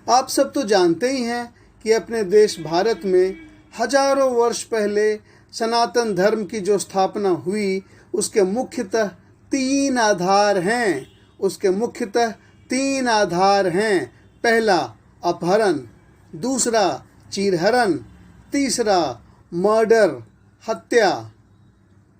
आप सब तो जानते ही हैं कि अपने देश भारत में हजारों वर्ष पहले सनातन धर्म की जो स्थापना हुई उसके मुख्यतः तीन आधार हैं। पहला अपहरण, दूसरा चीरहरण, तीसरा मर्डर, हत्या।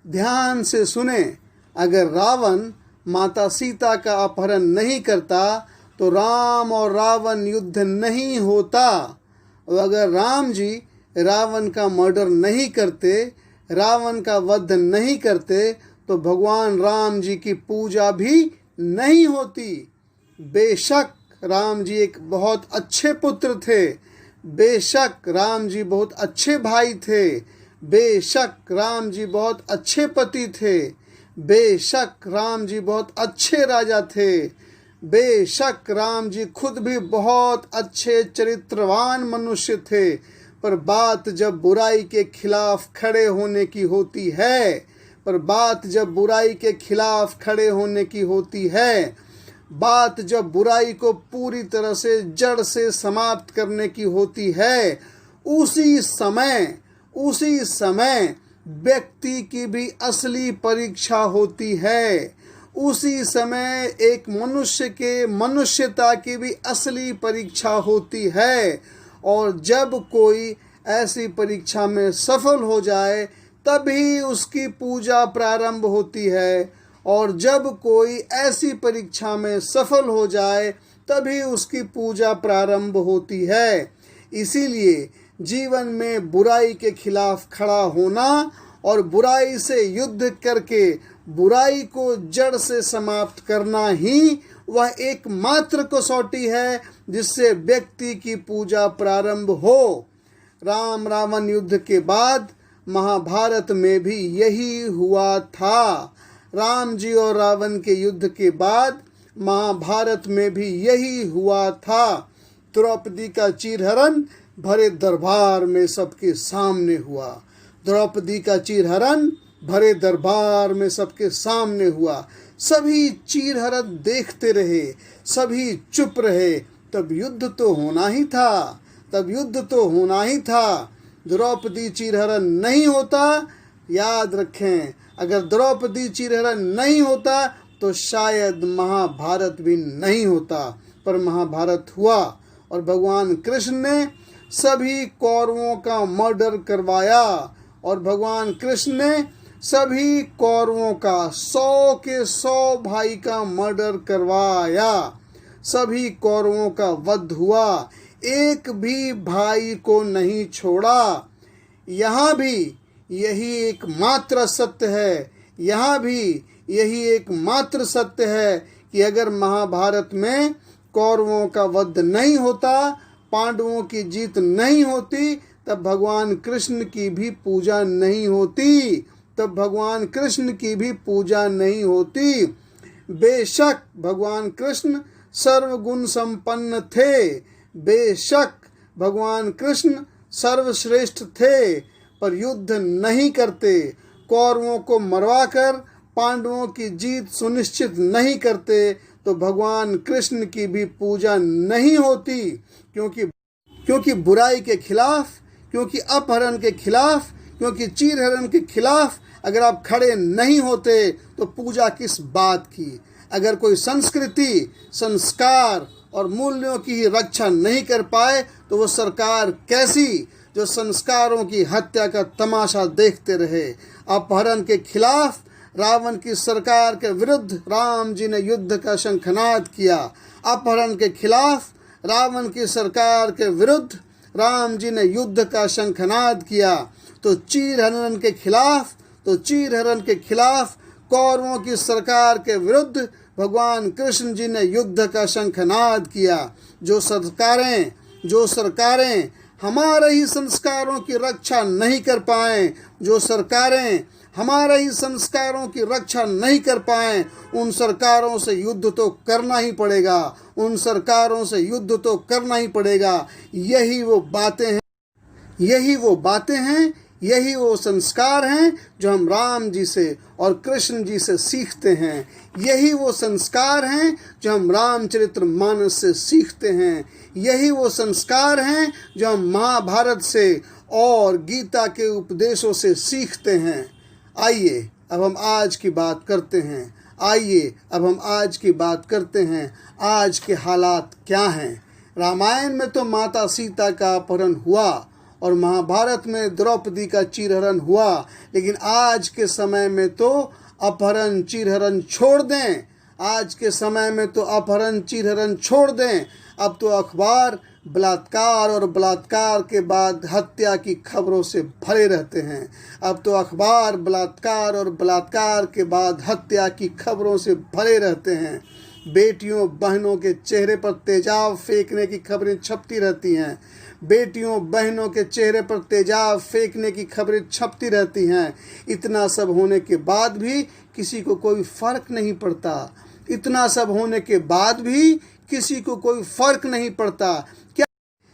ध्यान से सुने, अगर रावण माता सीता का अपहरण नहीं करता तो राम और रावण युद्ध नहीं होता। और अगर राम जी रावण का मर्डर नहीं करते, रावण का वध नहीं करते, तो भगवान राम जी की पूजा भी नहीं होती। बेशक राम जी एक बहुत अच्छे पुत्र थे, बेशक राम जी बहुत अच्छे भाई थे, बेशक राम जी बहुत अच्छे पति थे, बेशक राम जी बहुत अच्छे राजा थे, बेशक राम जी खुद भी बहुत अच्छे चरित्रवान मनुष्य थे। पर बात जब बुराई के खिलाफ खड़े होने की होती है, बात जब बुराई को पूरी तरह से जड़ से समाप्त करने की होती है, उसी समय व्यक्ति की भी असली परीक्षा होती है। उसी समय एक मनुष्य के मनुष्यता की भी असली परीक्षा होती है। और जब कोई ऐसी परीक्षा में सफल हो जाए तभी उसकी पूजा प्रारंभ होती है, और जब कोई ऐसी परीक्षा में सफल हो जाए तभी उसकी पूजा प्रारंभ होती है। इसीलिए जीवन में बुराई के खिलाफ खड़ा होना और बुराई से युद्ध करके बुराई को जड़ से समाप्त करना ही वह एकमात्र कसौटी है जिससे व्यक्ति की पूजा प्रारंभ हो। राम रावण युद्ध के बाद महाभारत में भी यही हुआ था। राम जी और रावण के युद्ध के बाद महाभारत में भी यही हुआ था। द्रौपदी का चीरहरण भरे दरबार में सबके सामने हुआ। द्रौपदी का चीरहरण भरे दरबार में सबके सामने हुआ। सभी चीरहरण देखते रहे, सभी चुप रहे। तब युद्ध तो होना ही था। द्रौपदी चीरहरण नहीं होता, याद रखें, अगर द्रौपदी चीरहरण नहीं होता तो शायद महाभारत भी नहीं होता। पर महाभारत हुआ और भगवान कृष्ण ने सभी कौरवों का मर्डर करवाया, और भगवान कृष्ण ने सभी कौरवों का 100 के 100 भाई का मर्डर करवाया। सभी कौरवों का वध हुआ, एक भी भाई को नहीं छोड़ा। यहाँ भी यही एकमात्र सत्य है, कि अगर महाभारत में कौरवों का वध नहीं होता, पांडवों की जीत नहीं होती, तब भगवान कृष्ण की भी पूजा नहीं होती। बेशक भगवान कृष्ण सर्वगुण संपन्न थे, बेशक भगवान कृष्ण सर्वश्रेष्ठ थे, पर युद्ध नहीं करते, कौरवों को मरवाकर पांडवों की जीत सुनिश्चित नहीं करते, तो भगवान कृष्ण की भी पूजा नहीं होती। क्योंकि बुराई के खिलाफ, क्योंकि अपहरण के खिलाफ, क्योंकि चीरहरण के खिलाफ अगर आप खड़े नहीं होते तो पूजा किस बात की। अगर कोई संस्कृति, संस्कार और मूल्यों की ही रक्षा नहीं कर पाए तो वो सरकार कैसी, जो संस्कारों की हत्या का तमाशा देखते रहे। अपहरण के खिलाफ रावण की सरकार के विरुद्ध राम जी ने युद्ध का शंखनाद किया। अपहरण के खिलाफ रावण की सरकार के विरुद्ध राम जी ने युद्ध का शंखनाद किया। तो चीरहरण के खिलाफ कौरवों की सरकार के विरुद्ध भगवान कृष्ण जी ने युद्ध का शंखनाद किया। जो सरकारें हमारे ही संस्कारों की रक्षा नहीं कर पाएं, जो सरकारें हमारे ही संस्कारों की रक्षा नहीं कर पाएं, उन सरकारों से युद्ध तो करना ही पड़ेगा। यही वो बातें हैं यही वो संस्कार हैं जो हम राम जी से और कृष्ण जी से सीखते हैं। यही वो संस्कार हैं जो हम रामचरितमानस से सीखते हैं। यही वो संस्कार हैं जो हम महाभारत से और गीता के उपदेशों से सीखते हैं। आइए अब हम आज की बात करते हैं। आइए अब हम आज की बात करते हैं। आज के हालात क्या हैं? रामायण में तो माता सीता का अपहरण हुआ और महाभारत में द्रौपदी का चीरहरण हुआ, लेकिन आज के समय में तो अपहरण चीरहरण छोड़ दें। आज के समय में तो अपहरण चीरहरण छोड़ दें। अब तो अखबार बलात्कार और बलात्कार के बाद हत्या की खबरों से भरे रहते हैं। अब तो अखबार बलात्कार और बलात्कार के बाद हत्या की खबरों से भरे रहते हैं। बेटियों बहनों के चेहरे पर तेजाब फेंकने की खबरें छपती रहती हैं। बेटियों बहनों के चेहरे पर तेजाब फेंकने की खबरें छपती रहती हैं। इतना सब होने के बाद भी किसी को कोई फर्क नहीं पड़ता। इतना सब होने के बाद भी किसी को कोई फर्क नहीं पड़ता।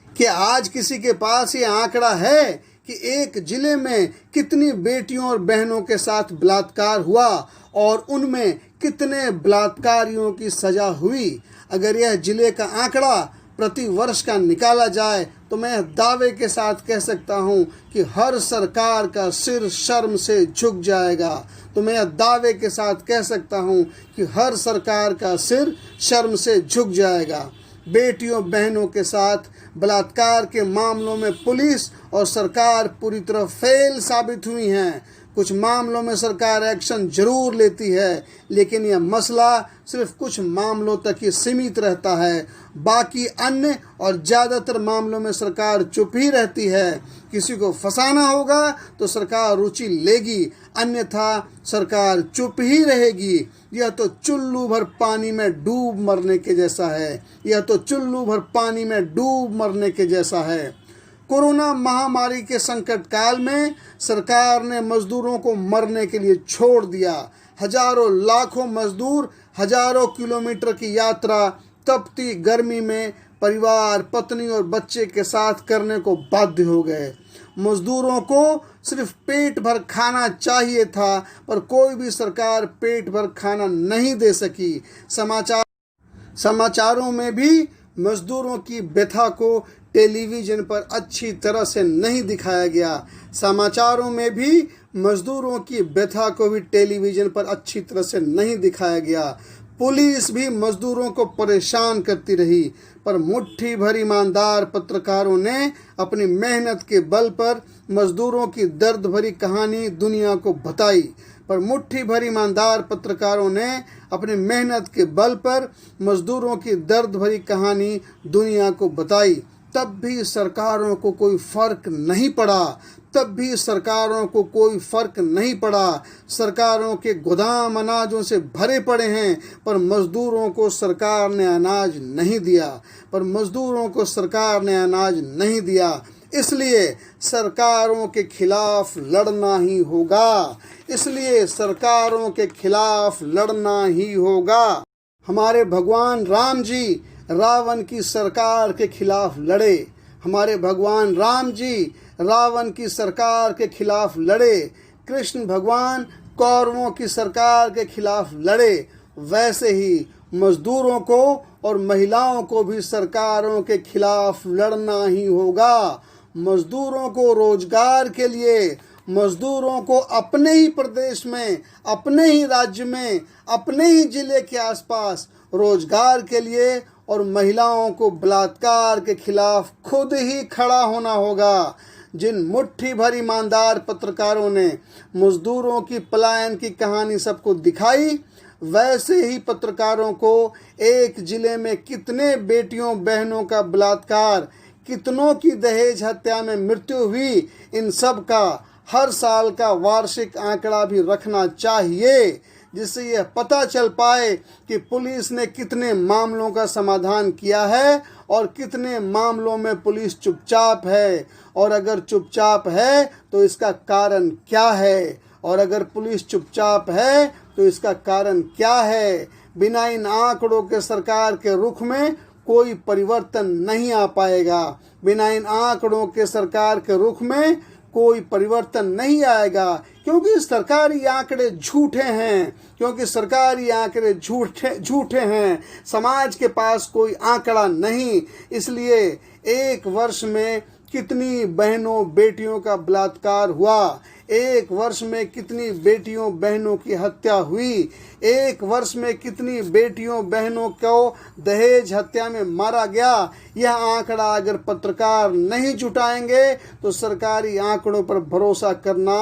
क्या आज किसी के पास ये आंकड़ा है कि एक जिले में कितनी बेटियों और बहनों के साथ बलात्कार हुआ और उनमें कितने बलात्कारियों की सजा हुई? अगर यह जिले का आंकड़ा प्रति वर्ष का निकाला जाए तो मैं दावे के साथ कह सकता हूं कि हर सरकार का सिर शर्म से झुक जाएगा। तो मैं दावे के साथ कह सकता हूं कि हर सरकार का सिर शर्म से झुक जाएगा। बेटियों बहनों के साथ बलात्कार के मामलों में पुलिस और सरकार पूरी तरह फेल साबित हुई हैं। कुछ मामलों में सरकार एक्शन जरूर लेती है, लेकिन यह मसला सिर्फ कुछ मामलों तक ही सीमित रहता है। बाकी अन्य और ज़्यादातर मामलों में सरकार चुप ही रहती है। किसी को फंसाना होगा तो सरकार रुचि लेगी, अन्यथा सरकार चुप ही रहेगी। यह तो चुल्लू भर पानी में डूब मरने के जैसा है। यह तो चुल्लू भर पानी में डूब मरने के जैसा है। कोरोना महामारी के संकट काल में सरकार ने मजदूरों को मरने के लिए छोड़ दिया। हजारों लाखों मजदूर हजारों किलोमीटर की यात्रा तपती गर्मी में परिवार पत्नी और बच्चे के साथ करने को बाध्य हो गए। मजदूरों को सिर्फ पेट भर खाना चाहिए था, पर कोई भी सरकार पेट भर खाना नहीं दे सकी। समाचारों में भी मजदूरों की व्यथा को टेलीविज़न पर अच्छी तरह से नहीं दिखाया गया। समाचारों में भी मजदूरों की व्यथा को भी टेलीविज़न पर अच्छी तरह से नहीं दिखाया गया। पुलिस भी मजदूरों को परेशान करती रही, पर मुट्ठी भर ईमानदार पत्रकारों ने अपनी मेहनत के बल पर मजदूरों की दर्द भरी कहानी दुनिया को बताई। पर मुट्ठी भर ईमानदार पत्रकारों ने अपनी मेहनत के बल पर मजदूरों की दर्द भरी कहानी दुनिया को बताई। तब भी सरकारों को कोई फर्क नहीं पड़ा। तब भी सरकारों को कोई फर्क नहीं पड़ा। सरकारों के गोदाम अनाजों से भरे पड़े हैं, पर मजदूरों को सरकार ने अनाज नहीं दिया। पर मजदूरों को सरकार ने अनाज नहीं दिया। इसलिए सरकारों के खिलाफ लड़ना ही होगा। इसलिए सरकारों के खिलाफ लड़ना ही होगा। हमारे भगवान राम जी रावण की सरकार के खिलाफ लड़े। हमारे भगवान राम जी रावण की सरकार के खिलाफ लड़े। कृष्ण भगवान कौरवों की सरकार के खिलाफ लड़े। वैसे ही मजदूरों को और महिलाओं को भी सरकारों के खिलाफ लड़ना ही होगा। मजदूरों को रोजगार के लिए, मजदूरों को अपने ही प्रदेश में, अपने ही राज्य में, अपने ही जिले के आसपास रोजगार के लिए और महिलाओं को बलात्कार के खिलाफ खुद ही खड़ा होना होगा। जिन मुट्ठी भर ईमानदार पत्रकारों ने मजदूरों की पलायन की कहानी सबको दिखाई, वैसे ही पत्रकारों को एक जिले में कितने बेटियों बहनों का बलात्कार, कितनों की दहेज हत्या में मृत्यु हुई, इन सब का हर साल का वार्षिक आंकड़ा भी रखना चाहिए, जिससे यह पता चल पाए कि पुलिस ने कितने मामलों का समाधान किया है और कितने मामलों में पुलिस चुपचाप है, और अगर चुपचाप है तो इसका कारण क्या है, और अगर पुलिस चुपचाप है तो इसका कारण क्या है। बिना इन आंकड़ों के सरकार के रुख में कोई परिवर्तन नहीं आ पाएगा। बिना इन आंकड़ों के सरकार के रुख में कोई परिवर्तन नहीं आएगा, क्योंकि सरकारी आंकड़े झूठे हैं, क्योंकि सरकारी आंकड़े झूठे हैं। समाज के पास कोई आंकड़ा नहीं। इसलिए एक वर्ष में कितनी बहनों बेटियों का बलात्कार हुआ, एक वर्ष में कितनी बेटियों बहनों की हत्या हुई, एक वर्ष में कितनी बेटियों बहनों को दहेज हत्या में मारा गया, यह आंकड़ा अगर पत्रकार नहीं जुटाएंगे तो सरकारी आंकड़ों पर भरोसा करना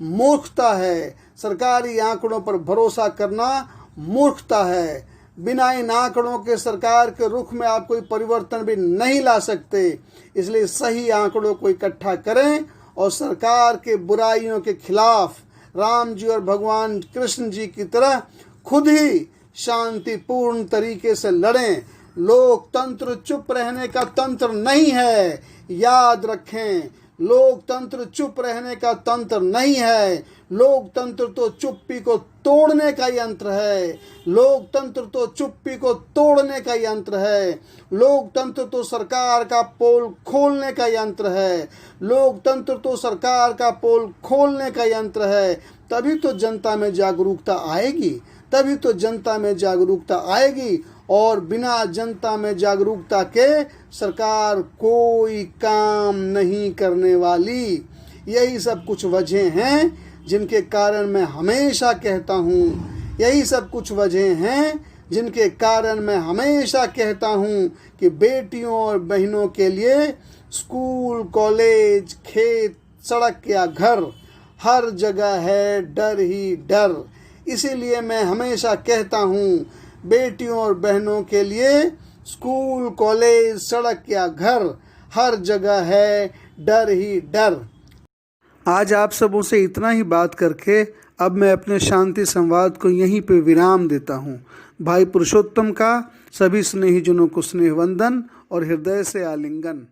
मूर्खता है। सरकारी आंकड़ों पर भरोसा करना मूर्खता है। बिना इन आंकड़ों के सरकार के रुख में आप कोई परिवर्तन भी नहीं ला सकते। इसलिए सही आंकड़ों को इकट्ठा करें और सरकार के बुराइयों के खिलाफ राम जी और भगवान कृष्ण जी की तरह खुद ही शांतिपूर्ण तरीके से लड़ें। लोकतंत्र चुप रहने का तंत्र नहीं है, याद रखें। लोकतंत्र चुप रहने का तंत्र नहीं है। लोकतंत्र तो चुप्पी को तोड़ने का यंत्र है। लोकतंत्र तो चुप्पी को तोड़ने का यंत्र है। लोकतंत्र तो सरकार का पोल खोलने का यंत्र है। लोकतंत्र तो सरकार का पोल खोलने का यंत्र है। तभी तो जनता में जागरूकता आएगी, तभी तो जनता में जागरूकता आएगी। और बिना जनता में जागरूकता के सरकार कोई काम नहीं करने वाली। यही सब कुछ वजह हैं जिनके कारण मैं हमेशा कहता हूँ, यही सब कुछ वजह हैं जिनके कारण मैं हमेशा कहता हूँ कि बेटियों और बहनों के लिए स्कूल, कॉलेज, खेत, सड़क या घर, हर जगह है डर ही डर। इसीलिए मैं हमेशा कहता हूँ, बेटियों और बहनों के लिए स्कूल, कॉलेज, सड़क या घर, हर जगह है डर ही डर। आज आप सबों से इतना ही बात करके अब मैं अपने शांति संवाद को यहीं पे विराम देता हूँ। भाई पुरुषोत्तम का सभी स्नेहीजनों को स्नेह वंदन और हृदय से आलिंगन।